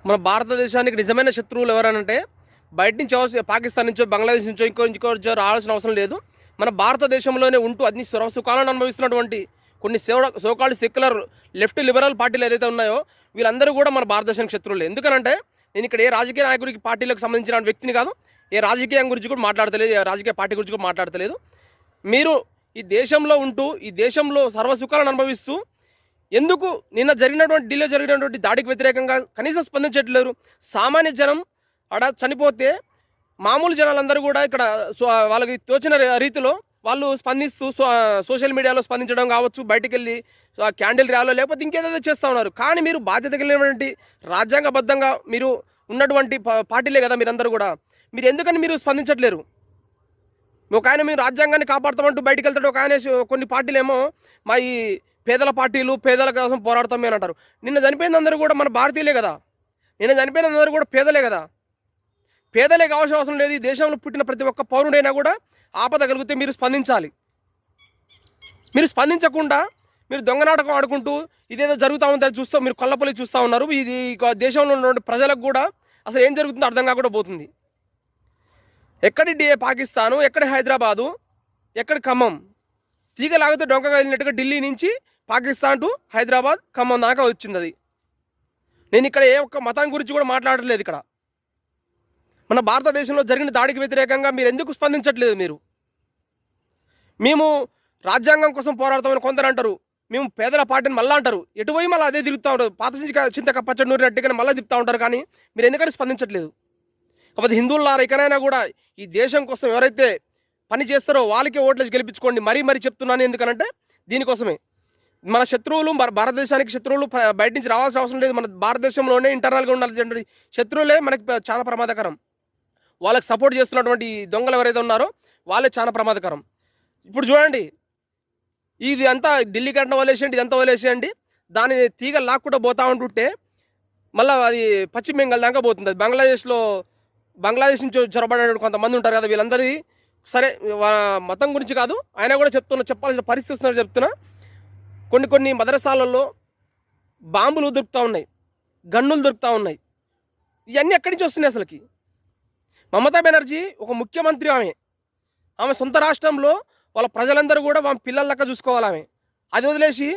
మన భారతదేశానికి నిజమైన శత్రువులు ఎవరనంటే బయట నుంచి పాకిస్తాన్ నుంచో బంగ్లాదేశ్ నుంచో ఇంకో రావాల్సిన అవసరం లేదు. మన భారతదేశంలోనే ఉంటూ అన్ని సుఖాలను అనుభవిస్తున్నటువంటి కొన్ని సోకాల్డ్ సెక్యులర్ లెఫ్ట్ లిబరల్ పార్టీలు ఏదైతే ఉన్నాయో వీళ్ళందరూ కూడా మన భారతదేశానికి శత్రువులే. ఎందుకనంటే నేను ఇక్కడ ఏ రాజకీయ నాయకుడికి పార్టీలకు సంబంధించిన వ్యక్తిని కాదు, ఏ రాజకీయం గురించి కూడా మాట్లాడతలేదు, ఏ రాజకీయ పార్టీ గురించి కూడా మాట్లాడతలేదు. మీరు ఈ దేశంలో ఉంటూ ఈ దేశంలో సర్వసుఖాలను అనుభవిస్తూ ఎందుకు ఢిల్లీలో జరిగినటువంటి దాడికి వ్యతిరేకంగా కనీసం స్పందించట్లేరు? సామాన్య జనం అక్కడ చనిపోతే మామూలు జనాలందరూ కూడా ఇక్కడ వాళ్ళకి తోచిన రీతిలో వాళ్ళు స్పందిస్తూ సోషల్ మీడియాలో స్పందించడం కావచ్చు, బయటికి వెళ్ళి క్యాండిల్ ర్యాలో లేకపోతే ఇంకేదో చేస్తూ ఉన్నారు. కానీ మీరు బాధ్యత కలిగినటువంటి రాజ్యాంగబద్ధంగా మీరు ఉన్నటువంటి పార్టీలే కదా మీరందరూ కూడా. మీరు ఎందుకని మీరు స్పందించట్లేరు? ఒక ఆయన మీరు రాజ్యాంగాన్ని కాపాడుతామంటూ బయటికి వెళ్తాడు, ఒక ఆయన కొన్ని పార్టీలేమో మా ఈ పేదల పార్టీలు పేదల కోసం పోరాడతామే అని అంటారు. నిన్న చనిపోయిన అందరూ కూడా మన భారతీయులే కదా, నిన్న చనిపోయిన అందరూ కూడా పేదలే కదా. పేదలే కావాల్సిన అవసరం లేదు. ఈ దేశంలో పుట్టిన ప్రతి ఒక్క పౌరుడైనా కూడా ఆపద కలిగితే మీరు స్పందించాలి. మీరు స్పందించకుండా మీరు దొంగ నాటకం ఆడుకుంటూ ఇదేదో జరుగుతూ ఉందని మీరు కొల్లపల్లి చూస్తూ ఉన్నారు. ఇది దేశంలో ఉన్నటువంటి ప్రజలకు కూడా అసలు ఏం జరుగుతుందో అర్థం కాకుండా పోతుంది. ఎక్కడి పాకిస్తాను, ఎక్కడి హైదరాబాదు, ఎక్కడి ఖమ్మం, తీగ లాగితే డొంక కలిగినట్టుగా ఢిల్లీ నుంచి పాకిస్తాన్ టు హైదరాబాద్ ఖమ్మం దాకా వచ్చింది. అది నేను ఇక్కడ ఏ ఒక్క మతం గురించి కూడా మాట్లాడట్లేదు. ఇక్కడ మన భారతదేశంలో జరిగిన దాడికి వ్యతిరేకంగా మీరు ఎందుకు స్పందించట్లేదు? మేము రాజ్యాంగం కోసం పోరాడతామని కొందరు అంటారు, మేము పేదల పార్టీని మళ్ళీ అంటారు, ఎటుపోయి మళ్ళీ అదే తిరుగుతూ ఉంటారు, పాత చింతక పచ్చడి నూరినట్టుగా మళ్ళీ తిప్పుతూ ఉంటారు. కానీ మీరు ఎందుకని స్పందించట్లేదు? కాకపోతే హిందువులారా ఇకనైనా కూడా ఈ దేశం కోసం ఎవరైతే పని చేస్తారో వాళ్ళకే ఓట్లేసి గెలిపించుకోండి. మరీ చెప్తున్నాను. ఎందుకనంటే దీనికోసమే మన శత్రువులు, భారతదేశానికి శత్రువులు బయట నుంచి రావాల్సిన అవసరం లేదు. మన భారతదేశంలోనే ఇంటర్నల్గా ఉండాల్సిన శత్రువులే మనకి చాలా ప్రమాదకరం. వాళ్ళకి సపోర్ట్ చేస్తున్నటువంటి దొంగలు ఎవరైతే ఉన్నారో వాళ్ళే చాలా ప్రమాదకరం. ఇప్పుడు చూడండి, ఇది అంతా ఢిల్లీ కట్టిన వదిలేసేయండి, ఇదంతా వదిలేసేయండి, దాని తీగ లాక్కుండా పోతా ఉంటుంటే మళ్ళీ అది పశ్చిమ బెంగాల్ దాకా పోతుంది. అది బంగ్లాదేశ్ నుంచి చొరబడిన కొంతమంది ఉంటారు కదా, వీళ్ళందరి సరే మతం గురించి కాదు, ఆయన కూడా చెప్పాల్సిన పరిస్థితి వస్తున్నారు చెప్తున్నా. కొన్ని మదరసాలలో బాంబులు దొరుకుతూ ఉన్నాయి, గన్నులు దొరుకుతూ ఉన్నాయి. ఇవన్నీ ఎక్కడి నుంచి వస్తున్నాయి అసలుకి? మమతా బెనర్జీ ఒక ముఖ్యమంత్రి, ఆమె సొంత రాష్ట్రంలో వాళ్ళ ప్రజలందరూ కూడా ఆమె పిల్లల లెక్క చూసుకోవాలి. ఆమె అది వదిలేసి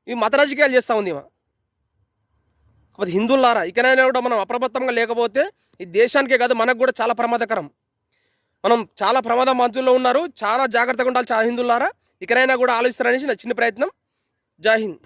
ఈ మత రాజకీయాలు చేస్తూ ఉంది. కాకపోతే హిందువులారా ఇకనైనా కూడా మనం అప్రమత్తంగా లేకపోతే ఈ దేశానికే కాదు మనకు కూడా చాలా ప్రమాదకరం. మనం చాలా ప్రమాదం మంచుల్లో ఉన్నారు, చాలా జాగ్రత్తగా ఉండాలి. చాలా హిందువులారా ఇకనైనా కూడా ఆలోచిస్తారనేసి నా చిన్న ప్రయత్నం. జై హింద్.